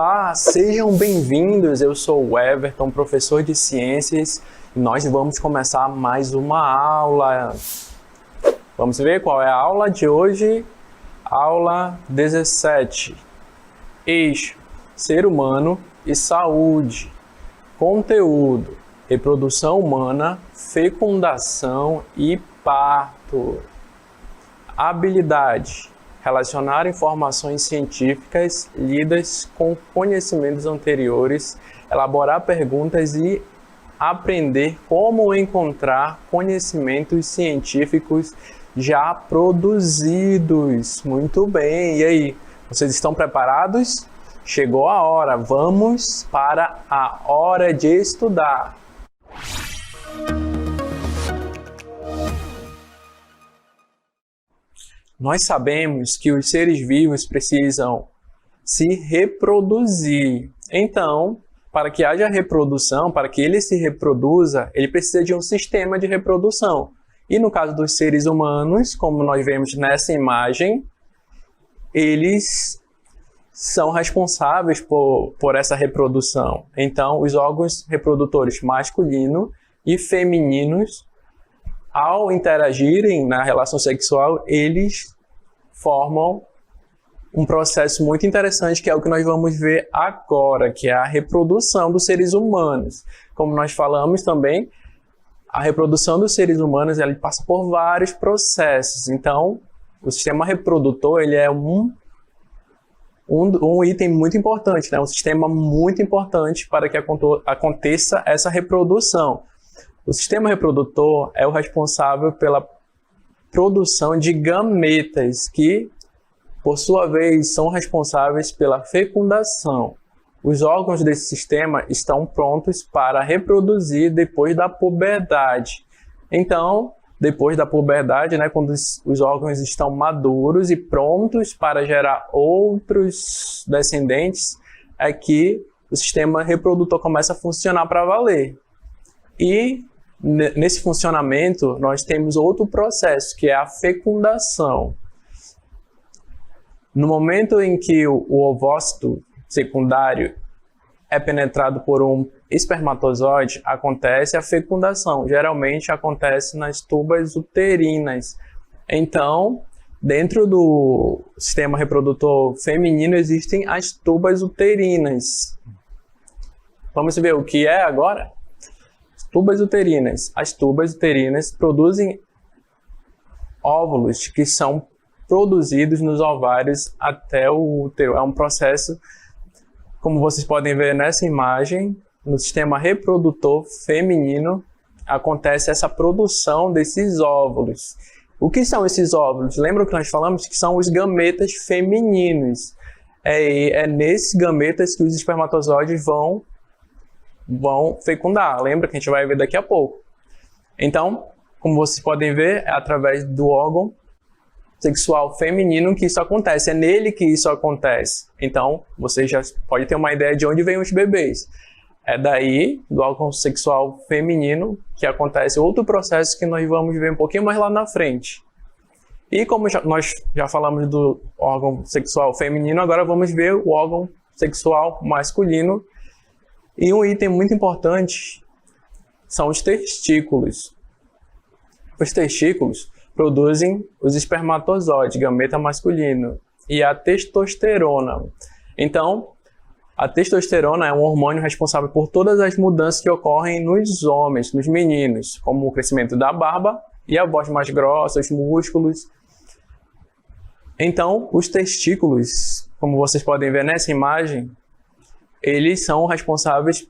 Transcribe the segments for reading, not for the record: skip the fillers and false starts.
Olá, sejam bem-vindos. Eu sou o Everton, professor de ciências, e nós vamos começar mais uma aula. Vamos ver qual é a aula de hoje? Aula 17. Eixo: ser humano e saúde. Conteúdo: reprodução humana, fecundação e parto. Habilidade: relacionar informações científicas lidas com conhecimentos anteriores, elaborar perguntas e aprender como encontrar conhecimentos científicos já produzidos. Muito bem, e aí? Vocês estão preparados? Chegou a hora, vamos para a hora de estudar. Nós sabemos que os seres vivos precisam se reproduzir. Então, para que haja reprodução, para que ele se reproduza, ele precisa de um sistema de reprodução. E no caso dos seres humanos, como nós vemos nessa imagem, eles são responsáveis por essa reprodução. Então, os órgãos reprodutores masculino e femininos, ao interagirem na relação sexual, eles formam um processo muito interessante, que é o que nós vamos ver agora, que é a reprodução dos seres humanos. Como nós falamos também, a reprodução dos seres humanos ela passa por vários processos. Então, o sistema reprodutor ele é um item muito importante, né? Um sistema muito importante para que aconteça essa reprodução. O sistema reprodutor é o responsável pela produção de gametas, que, por sua vez, são responsáveis pela fecundação. Os órgãos desse sistema estão prontos para reproduzir depois da puberdade. Então, depois da puberdade, né, quando os órgãos estão maduros e prontos para gerar outros descendentes, é que o sistema reprodutor começa a funcionar para valer. E nesse funcionamento, nós temos outro processo, que é a fecundação. No momento em que o ovócito secundário é penetrado por um espermatozoide, acontece a fecundação. Geralmente acontece nas tubas uterinas. Então, dentro do sistema reprodutor feminino existem as tubas uterinas. Vamos ver o que é agora? Tubas uterinas. As tubas uterinas produzem óvulos que são produzidos nos ovários até o útero. É um processo, como vocês podem ver nessa imagem, no sistema reprodutor feminino acontece essa produção desses óvulos. O que são esses óvulos? Lembram que nós falamos que são os gametas femininos? É nesses gametas que os espermatozoides vão fecundar. Lembra que a gente vai ver daqui a pouco. Então, como vocês podem ver, é através do órgão sexual feminino que isso acontece. É nele que isso acontece. Então, você já pode ter uma ideia de onde vêm os bebês. É daí, do órgão sexual feminino, que acontece outro processo que nós vamos ver um pouquinho mais lá na frente. E como nós já falamos do órgão sexual feminino, agora vamos ver o órgão sexual masculino. E um item muito importante são os testículos. Os testículos produzem os espermatozoides, gameta masculino, e a testosterona. Então, a testosterona é um hormônio responsável por todas as mudanças que ocorrem nos homens, nos meninos, como o crescimento da barba e a voz mais grossa, os músculos. Então, os testículos, como vocês podem ver nessa imagem, eles são responsáveis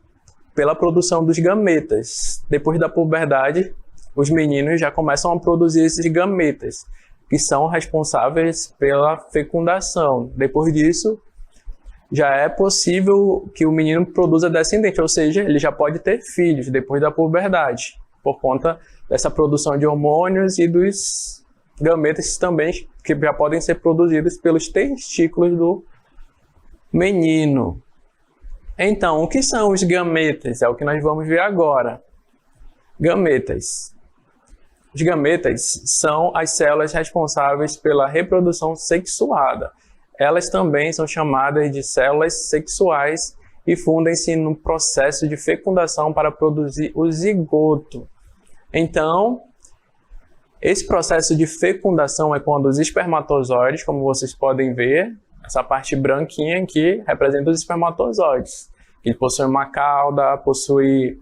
pela produção dos gametas. Depois da puberdade, os meninos já começam a produzir esses gametas, que são responsáveis pela fecundação. Depois disso, já é possível que o menino produza descendente, ou seja, ele já pode ter filhos depois da puberdade, por conta dessa produção de hormônios e dos gametas também, que já podem ser produzidos pelos testículos do menino. Então, o que são os gametas? É o que nós vamos ver agora. Gametas. Os gametas são as células responsáveis pela reprodução sexuada. elas também são chamadas de células sexuais e fundem-se no processo de fecundação para produzir o zigoto. Então, esse processo de fecundação é quando os espermatozoides, como vocês podem ver, essa parte branquinha aqui representa os espermatozoides. Ele possui uma cauda, possui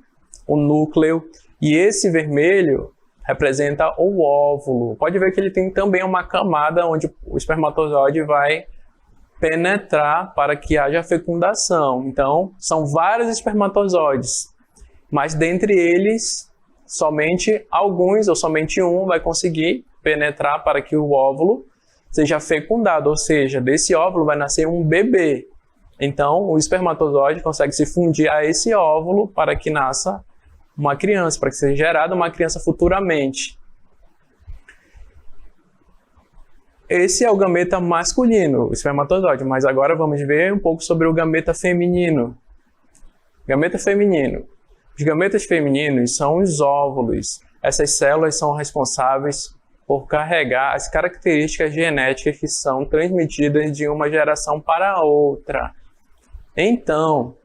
um núcleo, e esse vermelho representa o óvulo. Pode ver que ele tem também uma camada onde o espermatozoide vai penetrar para que haja fecundação. Então, são vários espermatozoides, mas dentre eles, somente alguns ou somente um vai conseguir penetrar para que o óvulo seja fecundado, ou seja, desse óvulo vai nascer um bebê. Então, o espermatozoide consegue se fundir a esse óvulo para que nasça uma criança, para que seja gerada uma criança futuramente. Esse é o gameta masculino, o espermatozoide, mas agora vamos ver um pouco sobre o gameta feminino. Gameta feminino. Os gametas femininos são os óvulos. Essas células são responsáveis por carregar as características genéticas que são transmitidas de uma geração para outra. Então,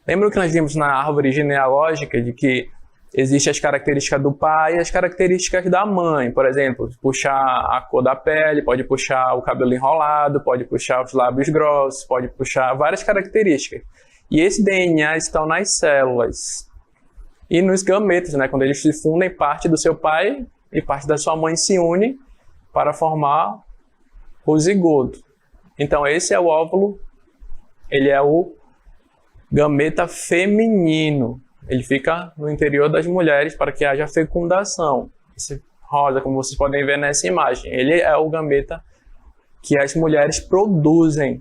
lembra que nós vimos na árvore genealógica de que existem as características do pai e as características da mãe? Por exemplo, puxar a cor da pele, pode puxar o cabelo enrolado, pode puxar os lábios grossos, pode puxar várias características. E esse DNA está nas células. E nos gametas, né, quando eles se fundem, parte do seu pai e parte da sua mãe se une para formar o zigoto. Então esse é o óvulo, ele é o gameta feminino. Ele fica no interior das mulheres para que haja fecundação. Esse rosa, como vocês podem ver nessa imagem, ele é o gameta que as mulheres produzem.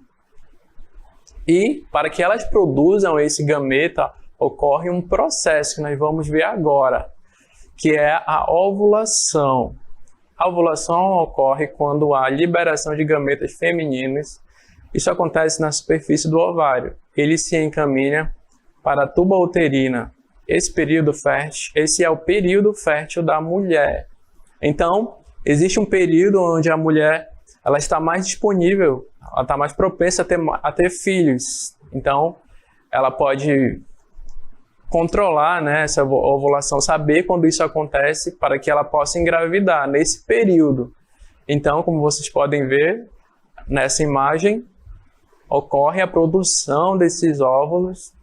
E para que elas produzam esse gameta, ocorre um processo que nós vamos ver agora, que é a ovulação. A ovulação ocorre quando há liberação de gametas femininos. Isso acontece na superfície do ovário. Ele se encaminha para a tuba uterina. Esse é o período fértil da mulher. Então, existe um período onde a mulher ela está mais disponível, ela está mais propensa a ter filhos. Então, ela pode controlar, né, essa ovulação, saber quando isso acontece para que ela possa engravidar nesse período. Então, como vocês podem ver nessa imagem, ocorre a produção desses óvulos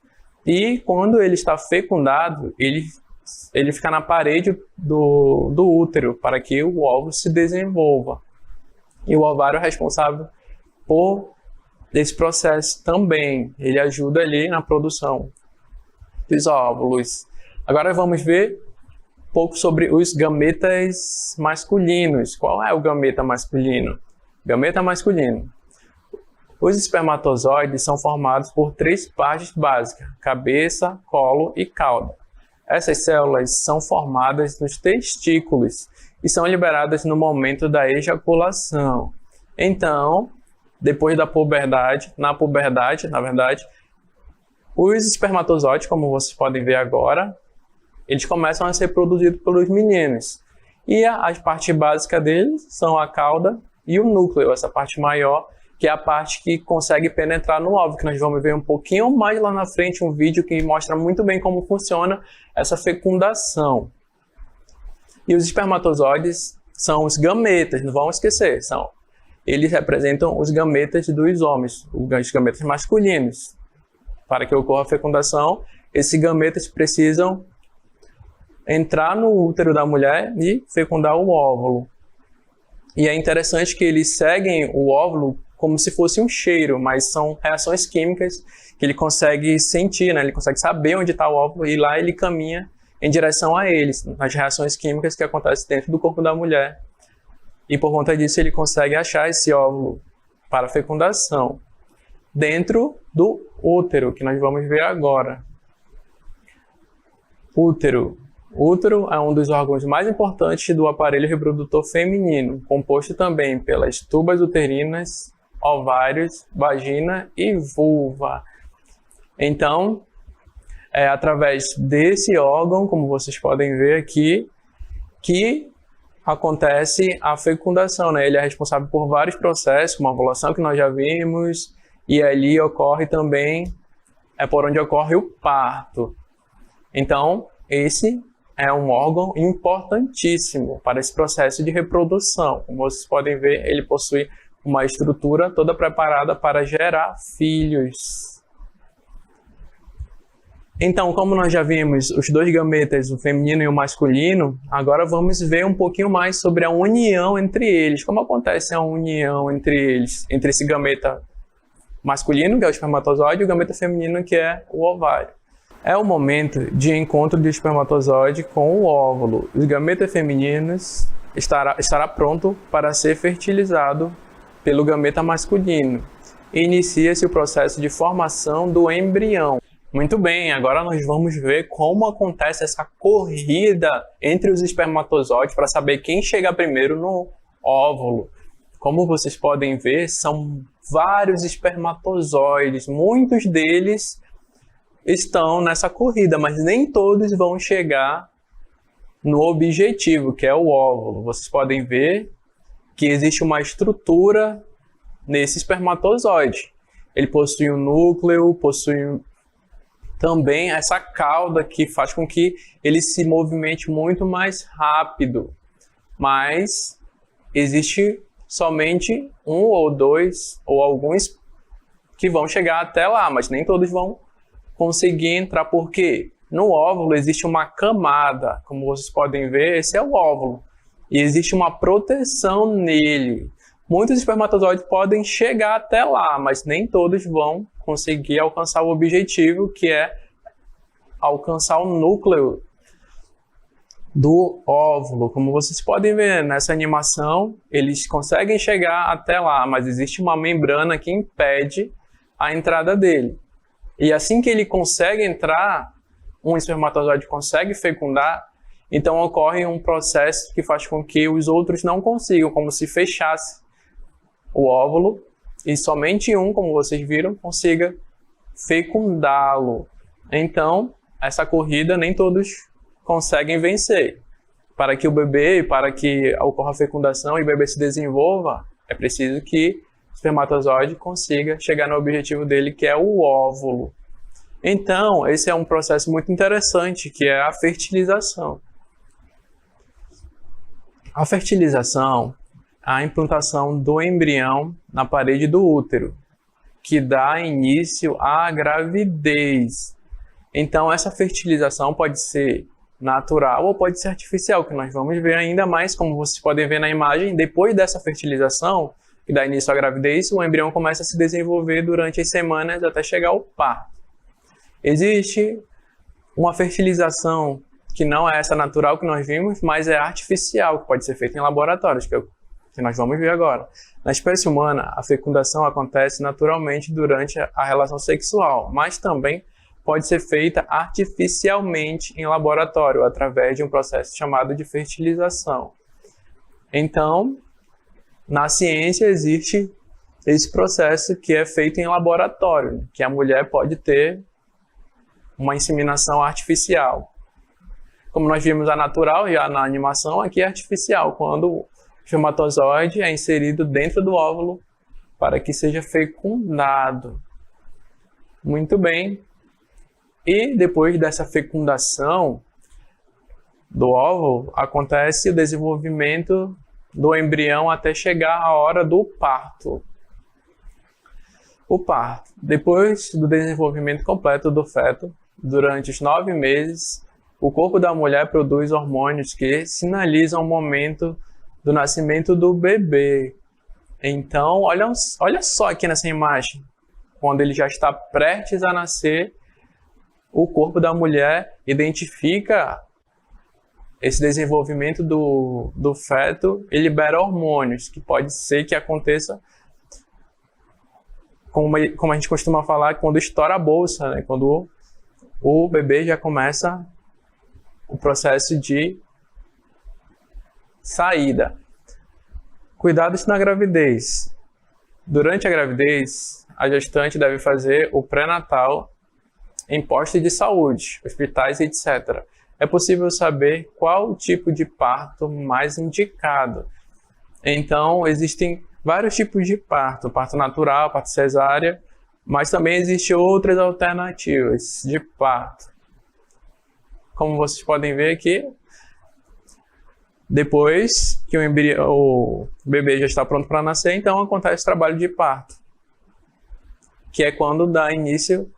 e quando ele está fecundado, ele fica na parede do útero para que o óvulo se desenvolva. E o ovário é responsável por esse processo também. Ele ajuda ali na produção dos óvulos. Agora vamos ver um pouco sobre os gametas masculinos. Qual é o gameta masculino? Gameta masculino. Os espermatozoides são formados por 3 partes básicas: cabeça, colo e cauda. Essas células são formadas nos testículos e são liberadas no momento da ejaculação. Então, depois da puberdade, na verdade, os espermatozoides, como vocês podem ver agora, eles começam a ser produzidos pelos meninos. E as partes básicas deles são a cauda e o núcleo, essa parte maior, que é a parte que consegue penetrar no óvulo, que nós vamos ver um pouquinho mais lá na frente, um vídeo que mostra muito bem como funciona essa fecundação. E os espermatozoides são os gametas, não vamos esquecer, eles representam os gametas dos homens, os gametas masculinos. Para que ocorra a fecundação, esses gametas precisam entrar no útero da mulher e fecundar o óvulo. E é interessante que eles seguem o óvulo como se fosse um cheiro, mas são reações químicas que ele consegue sentir, né? Ele consegue saber onde está o óvulo e lá ele caminha em direção a eles, nas reações químicas que acontecem dentro do corpo da mulher. E por conta disso ele consegue achar esse óvulo para fecundação dentro do útero, que nós vamos ver agora. Útero. Útero é um dos órgãos mais importantes do aparelho reprodutor feminino, composto também pelas tubas uterinas, ovários, vagina e vulva. Então, é através desse órgão, como vocês podem ver aqui, que acontece a fecundação, né? Ele é responsável por vários processos, como a ovulação que nós já vimos, e ali ocorre também, é por onde ocorre o parto. Então, esse é um órgão importantíssimo para esse processo de reprodução. Como vocês podem ver, ele possui uma estrutura toda preparada para gerar filhos. Então, como nós já vimos os dois gametas, o feminino e o masculino, agora vamos ver um pouquinho mais sobre a união entre eles. Como acontece a união entre eles, entre esse gameta masculino, que é o espermatozoide, e o gameta feminino, que é o ovário. É o momento de encontro do espermatozoide com o óvulo. Os gametas femininos estará pronto para ser fertilizado pelo gameta masculino. Inicia-se o processo de formação do embrião. Muito bem, agora nós vamos ver como acontece essa corrida entre os espermatozoides para saber quem chega primeiro no óvulo. Como vocês podem ver, são vários espermatozoides, muitos deles estão nessa corrida, mas nem todos vão chegar no objetivo, que é o óvulo. Vocês podem ver que existe uma estrutura nesse espermatozoide. Ele possui um núcleo, possui também essa cauda que faz com que ele se movimente muito mais rápido. Mas existe somente um ou dois, ou alguns que vão chegar até lá, mas nem todos vão conseguir entrar, porque no óvulo existe uma camada, como vocês podem ver, esse é o óvulo, e existe uma proteção nele. Muitos espermatozoides podem chegar até lá, mas nem todos vão conseguir alcançar o objetivo, que é alcançar o núcleo do óvulo. Como vocês podem ver nessa animação, eles conseguem chegar até lá, mas existe uma membrana que impede a entrada dele. E assim que ele consegue entrar, um espermatozoide consegue fecundar, então ocorre um processo que faz com que os outros não consigam, como se fechasse o óvulo e somente um, como vocês viram, consiga fecundá-lo. Então, essa corrida nem todos conseguem vencer. Para que o bebê, para que ocorra a fecundação e o bebê se desenvolva, é preciso que o espermatozoide consiga chegar no objetivo dele, que é o óvulo. Então, esse é um processo muito interessante, que é a fertilização. A fertilização, a implantação do embrião na parede do útero, que dá início à gravidez. Então, essa fertilização pode ser natural ou pode ser artificial, que nós vamos ver ainda mais, como vocês podem ver na imagem. Depois dessa fertilização, que dá início à gravidez, o embrião começa a se desenvolver durante as semanas até chegar ao parto. Existe uma fertilização que não é essa natural que nós vimos, mas é artificial, que pode ser feita em laboratórios, que nós vamos ver agora. Na espécie humana, a fecundação acontece naturalmente durante a relação sexual, mas também pode ser feita artificialmente em laboratório, através de um processo chamado de fertilização. Então, na ciência existe esse processo que é feito em laboratório, que a mulher pode ter uma inseminação artificial. Como nós vimos a natural já na animação, aqui é artificial, quando o espermatozoide é inserido dentro do óvulo para que seja fecundado. Muito bem. E depois dessa fecundação do óvulo, acontece o desenvolvimento do embrião até chegar a hora do parto. O parto. Depois do desenvolvimento completo do feto, durante os 9 meses, o corpo da mulher produz hormônios que sinalizam o momento do nascimento do bebê. Então, olha só aqui nessa imagem, quando ele já está prestes a nascer, o corpo da mulher identifica esse desenvolvimento do feto e libera hormônios, que pode ser que aconteça, como a gente costuma falar, quando estoura a bolsa, né? Quando o bebê já começa o processo de saída. Cuidados na gravidez. Durante a gravidez, a gestante deve fazer o pré-natal em postos de saúde, hospitais, etc. é possível saber qual o tipo de parto mais indicado. Então, existem vários tipos de parto natural, parto cesárea, mas também existem outras alternativas de parto. Como vocês podem ver aqui, depois que o bebê já está pronto para nascer, então acontece o trabalho de parto, que é quando dá início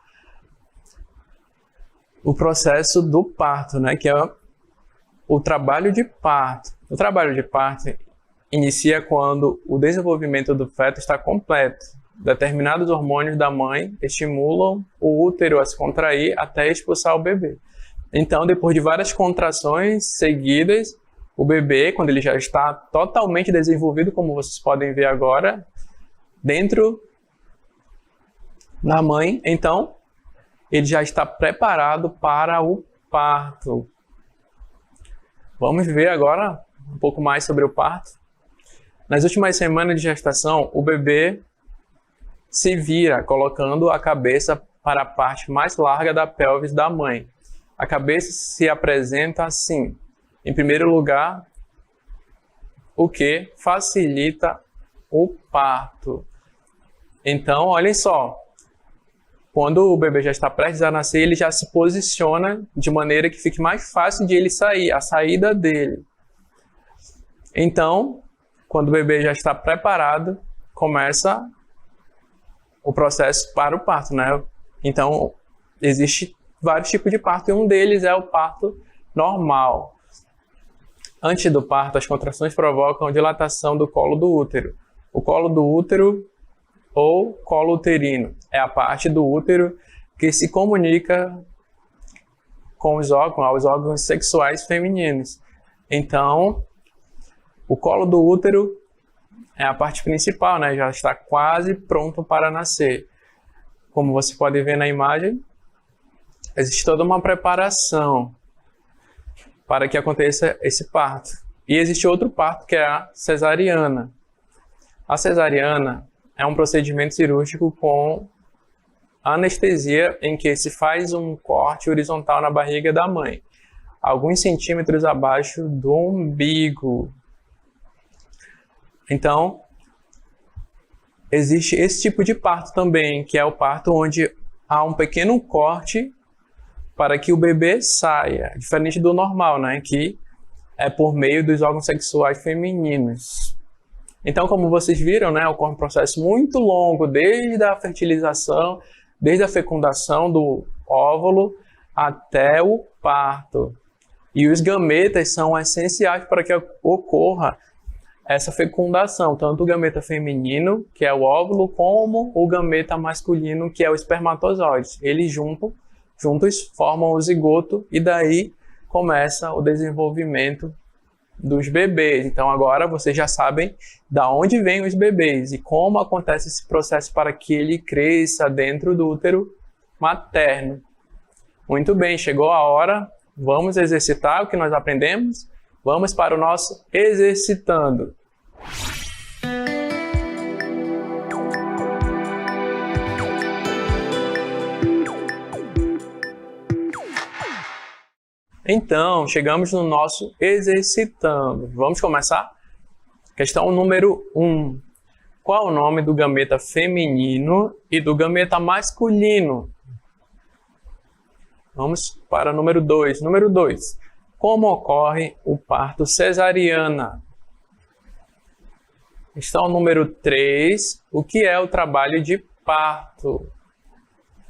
o processo do parto, né? Que é o trabalho de parto. O trabalho de parto inicia quando o desenvolvimento do feto está completo. Determinados hormônios da mãe estimulam o útero a se contrair até expulsar o bebê. Então, depois de várias contrações seguidas, o bebê, quando ele já está totalmente desenvolvido, como vocês podem ver agora, dentro da mãe, então, ele já está preparado para o parto. Vamos ver agora um pouco mais sobre o parto. Nas últimas semanas de gestação, o bebê se vira colocando a cabeça para a parte mais larga da pelvis da mãe. A cabeça se apresenta assim. Em primeiro lugar, o que facilita o parto. Então, olhem só. Quando o bebê já está prestes a nascer, ele já se posiciona de maneira que fique mais fácil de ele sair, a saída dele. Então, quando o bebê já está preparado, começa o processo para o parto, né? Então, existe vários tipos de parto e um deles é o parto normal. Antes do parto, as contrações provocam dilatação do colo do útero. O colo do útero ou colo uterino é a parte do útero que se comunica com os órgãos sexuais femininos. Então, o colo do útero é a parte principal, né? Já está quase pronto para nascer. Como você pode ver na imagem, existe toda uma preparação para que aconteça esse parto. E existe outro parto que é a cesariana. A cesariana é um procedimento cirúrgico com anestesia em que se faz um corte horizontal na barriga da mãe, alguns centímetros abaixo do umbigo. Então, existe esse tipo de parto também, que é o parto onde há um pequeno corte para que o bebê saia, diferente do normal, né, que é por meio dos órgãos sexuais femininos. Então, como vocês viram, né, ocorre um processo muito longo, desde a fertilização, desde a fecundação do óvulo até o parto. E os gametas são essenciais para que ocorra essa fecundação, tanto o gameta feminino, que é o óvulo, como o gameta masculino, que é o espermatozoide. Eles juntos formam o zigoto e daí começa o desenvolvimento dos bebês. Então agora vocês já sabem da onde vêm os bebês e como acontece esse processo para que ele cresça dentro do útero materno. Muito bem, chegou a hora, vamos exercitar o que nós aprendemos? Vamos para o nosso exercitando. Então, chegamos no nosso exercitando. Vamos começar? Questão número 1. Qual o nome do gameta feminino e do gameta masculino? Vamos para o número 2. Número 2. Como ocorre o parto cesariana? Questão número 3. O que é o trabalho de parto?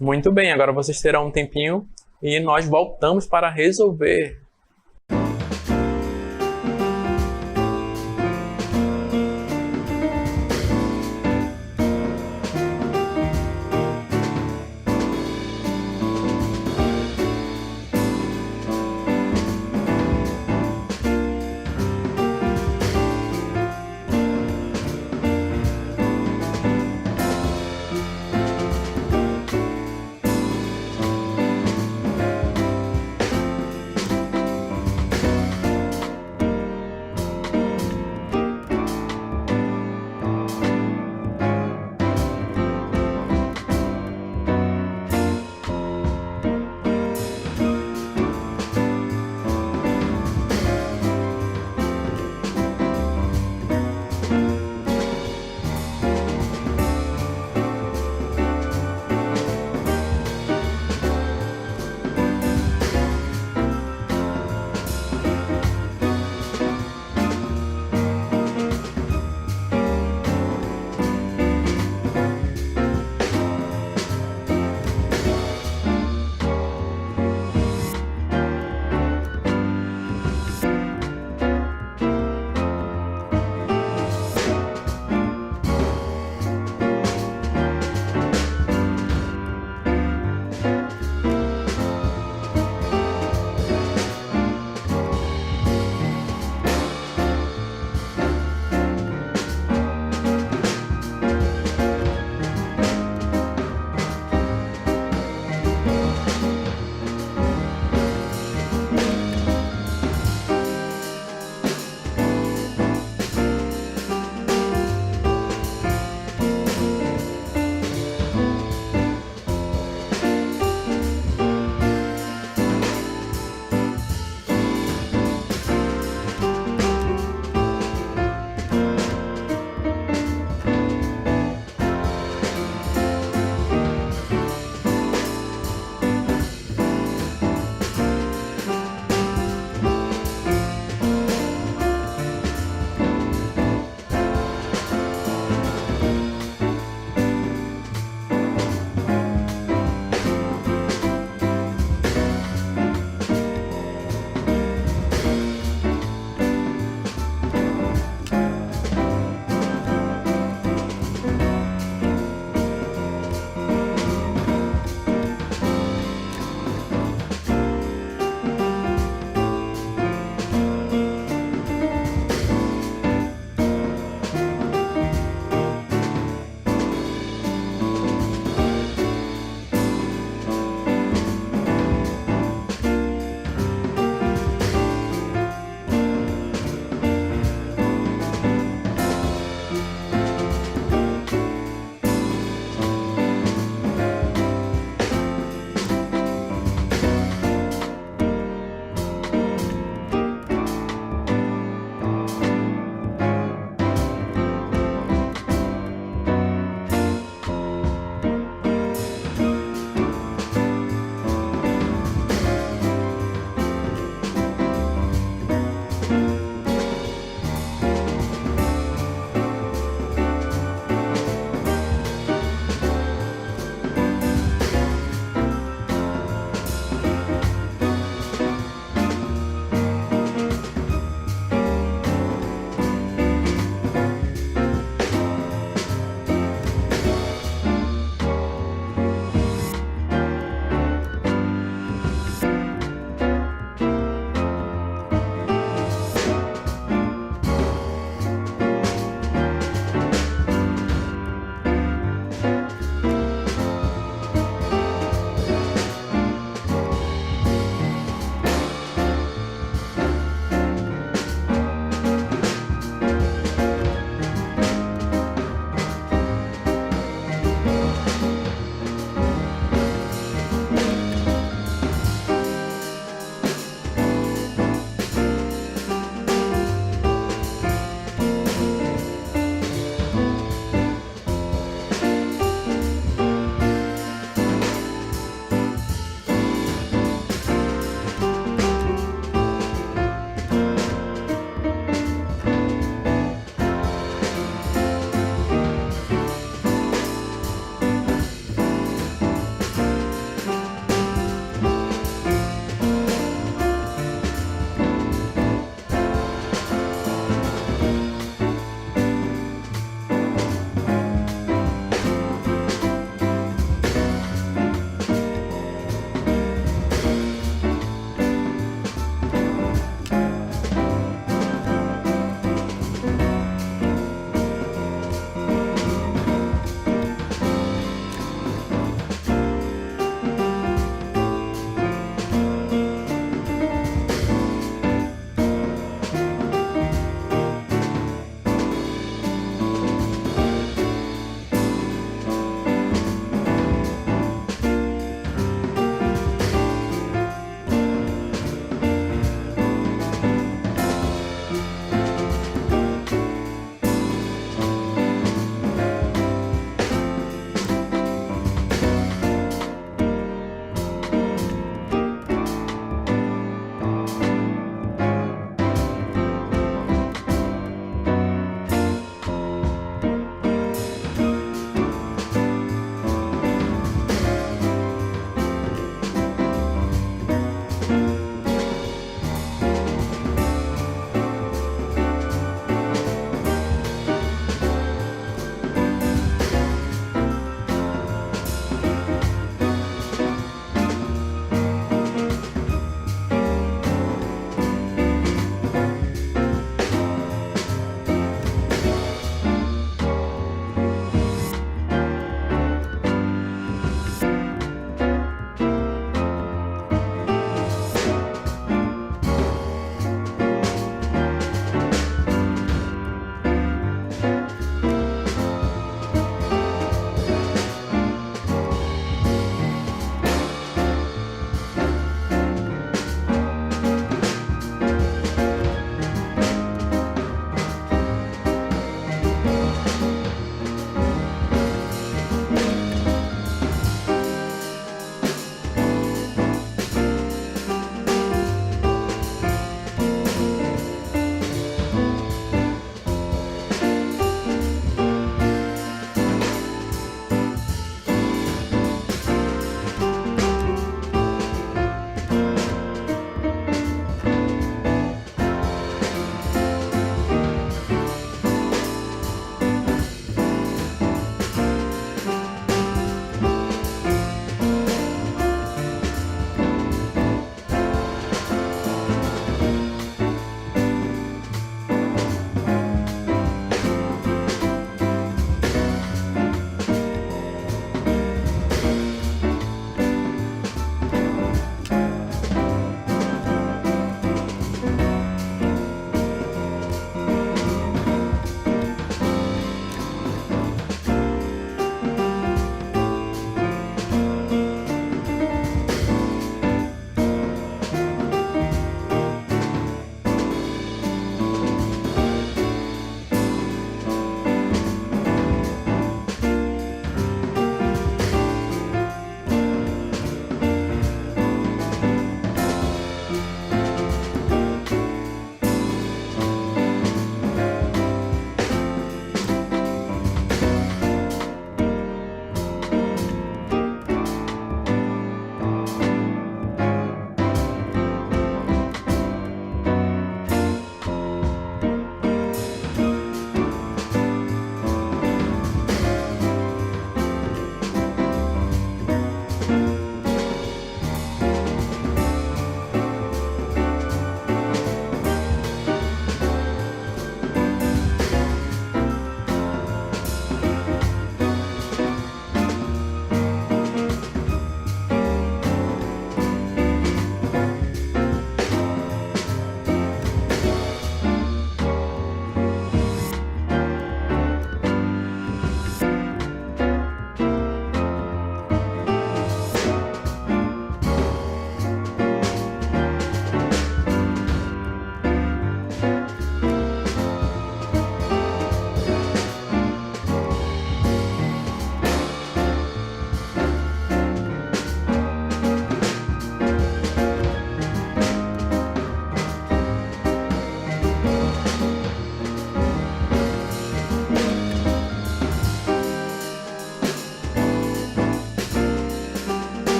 Muito bem, agora vocês terão um tempinho e nós voltamos para resolver.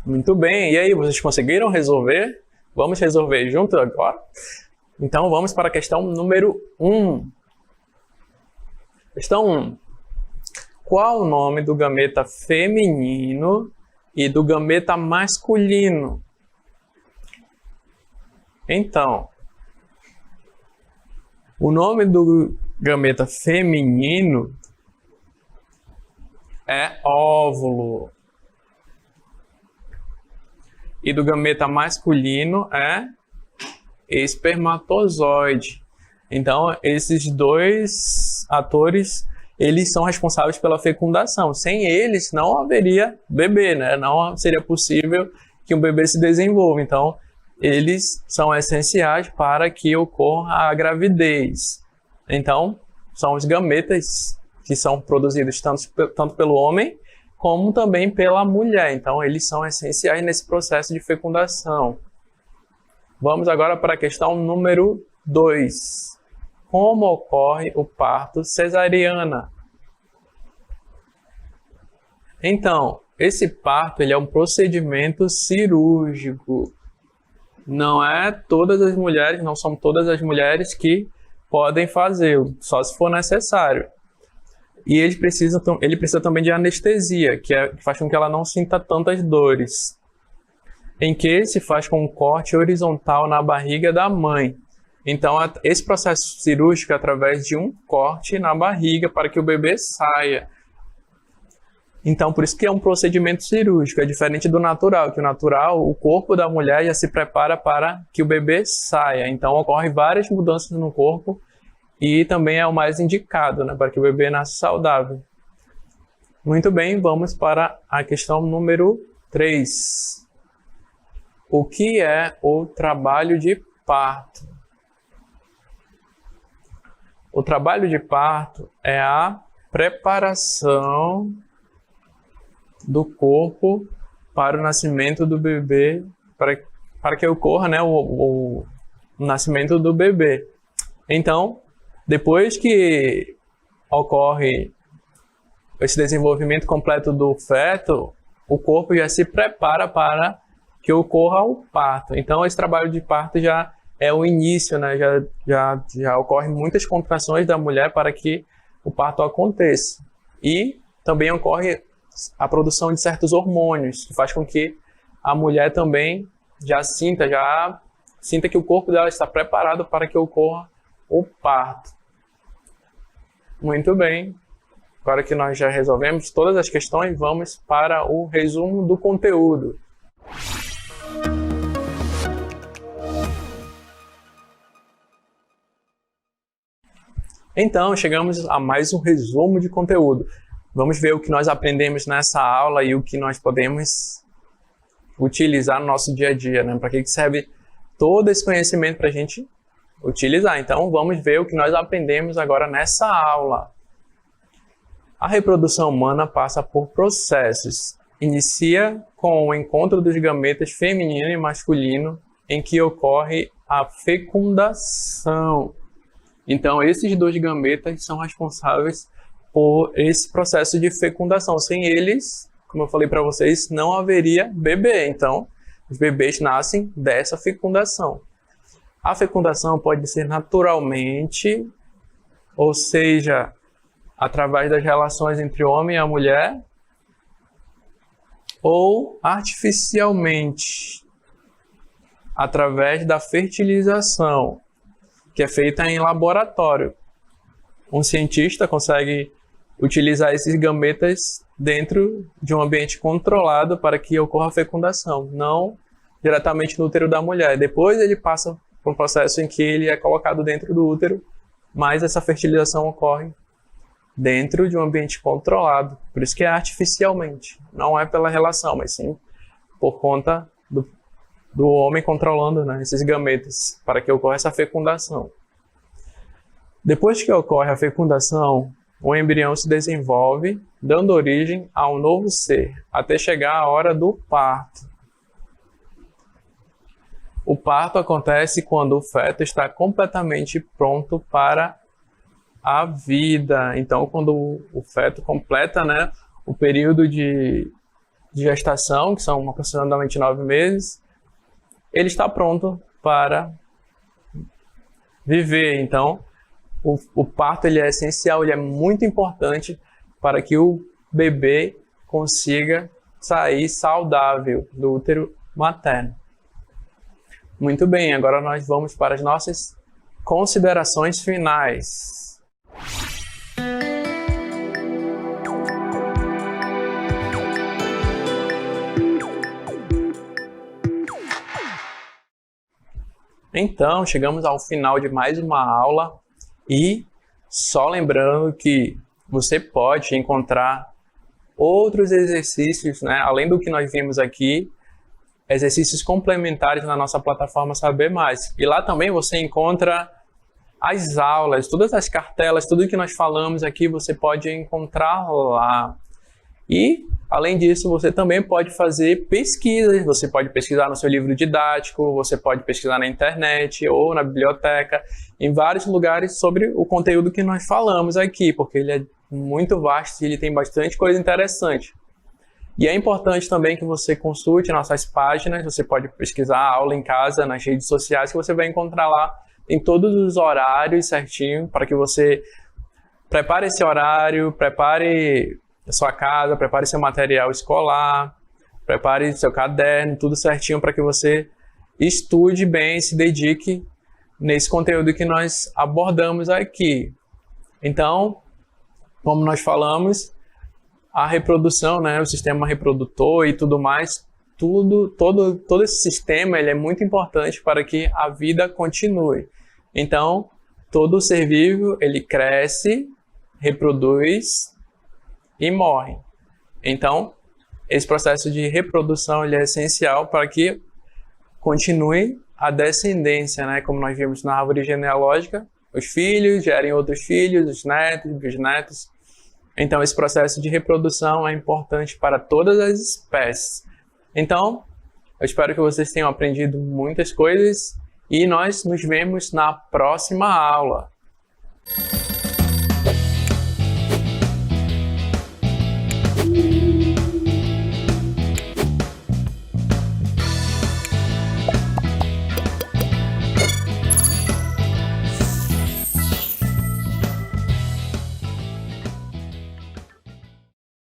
Muito bem, e aí, vocês conseguiram resolver? Vamos resolver junto agora? Então vamos para a questão número 1. Questão 1. Qual o nome do gameta feminino e do gameta masculino? Então, o nome do gameta feminino é óvulo. E do gameta masculino é espermatozoide. Então, esses dois atores, eles são responsáveis pela fecundação. Sem eles, não haveria bebê, né? Não seria possível que um bebê se desenvolva. Então, eles são essenciais para que ocorra a gravidez. Então, são os gametas que são produzidos tanto pelo homem como também pela mulher. Então, eles são essenciais nesse processo de fecundação. Vamos agora para a questão número 2. Como ocorre o parto cesariana? Então, esse parto ele é um procedimento cirúrgico. Não é todas as mulheres, não são todas as mulheres que podem fazê-lo, só se for necessário. E ele precisa também de anestesia, que faz com que ela não sinta tantas dores. Em que se faz com um corte horizontal na barriga da mãe. Então, esse processo cirúrgico é através de um corte na barriga para que o bebê saia. Então, por isso que é um procedimento cirúrgico, é diferente do natural, que o natural, o corpo da mulher já se prepara para que o bebê saia. Então, ocorrem várias mudanças no corpo e também é o mais indicado, né, para que o bebê nasça saudável. Muito bem, vamos para a questão número 3. O que é o trabalho de parto? O trabalho de parto é a preparação do corpo para o nascimento do bebê, para que ocorra, né, o nascimento do bebê. Então, depois que ocorre esse desenvolvimento completo do feto, o corpo já se prepara para que ocorra o parto. Então, esse trabalho de parto já é o início, né? Já ocorrem muitas contrações da mulher para que o parto aconteça. E também ocorre a produção de certos hormônios, que faz com que a mulher também já sinta que o corpo dela está preparado para que ocorra o parto. Muito bem. Agora que nós já resolvemos todas as questões, vamos para o resumo do conteúdo. Então, chegamos a mais um resumo de conteúdo. Vamos ver o que nós aprendemos nessa aula e o que nós podemos utilizar no nosso dia a dia, né? Para que serve todo esse conhecimento para a gente utilizar. Então, vamos ver o que nós aprendemos agora nessa aula. A reprodução humana passa por processos. Inicia com o encontro dos gametas feminino e masculino, em que ocorre a fecundação. Então, esses dois gametas são responsáveis por esse processo de fecundação. Sem eles, como eu falei para vocês, não haveria bebê. Então, os bebês nascem dessa fecundação. A fecundação pode ser naturalmente, ou seja, através das relações entre o homem e a mulher, ou artificialmente, através da fertilização, que é feita em laboratório. Um cientista consegue utilizar esses gametas dentro de um ambiente controlado para que ocorra a fecundação, não diretamente no útero da mulher. Depois ele passa por um processo em que ele é colocado dentro do útero, mas essa fertilização ocorre dentro de um ambiente controlado. Por isso que é artificialmente. Não é pela relação, mas sim por conta do homem controlando, né, esses gametas para que ocorra essa fecundação. Depois que ocorre a fecundação, o embrião se desenvolve, dando origem a um novo ser, até chegar a hora do parto. O parto acontece quando o feto está completamente pronto para a vida. Então, quando o feto completa, né, o período de gestação, que são aproximadamente 9 meses, ele está pronto para viver. Então, o parto ele é essencial, ele é muito importante para que o bebê consiga sair saudável do útero materno. Muito bem, agora nós vamos para as nossas considerações finais. Então, chegamos ao final de mais uma aula e só lembrando que você pode encontrar outros exercícios, né, além do que nós vimos aqui, exercícios complementares na nossa plataforma Saber Mais. E lá também você encontra as aulas, todas as cartelas, tudo que nós falamos aqui você pode encontrar lá. E, além disso, você também pode fazer pesquisas. Você pode pesquisar no seu livro didático, você pode pesquisar na internet ou na biblioteca, em vários lugares sobre o conteúdo que nós falamos aqui, porque ele é muito vasto e ele tem bastante coisa interessante. E é importante também que você consulte nossas páginas, você pode pesquisar a aula em casa, nas redes sociais, que você vai encontrar lá em todos os horários certinho, para que você prepare esse horário, prepare a sua casa, prepare seu material escolar, prepare seu caderno, tudo certinho para que você estude bem e se dedique nesse conteúdo que nós abordamos aqui. Então, como nós falamos, a reprodução, né, o sistema reprodutor e tudo mais, todo esse sistema ele é muito importante para que a vida continue. Então, todo ser vivo ele cresce, reproduz e morre. Então, esse processo de reprodução ele é essencial para que continue a descendência, né, como nós vimos na árvore genealógica, os filhos gerem outros filhos, os netos, bisnetos. Então, esse processo de reprodução é importante para todas as espécies. Então, eu espero que vocês tenham aprendido muitas coisas e nós nos vemos na próxima aula.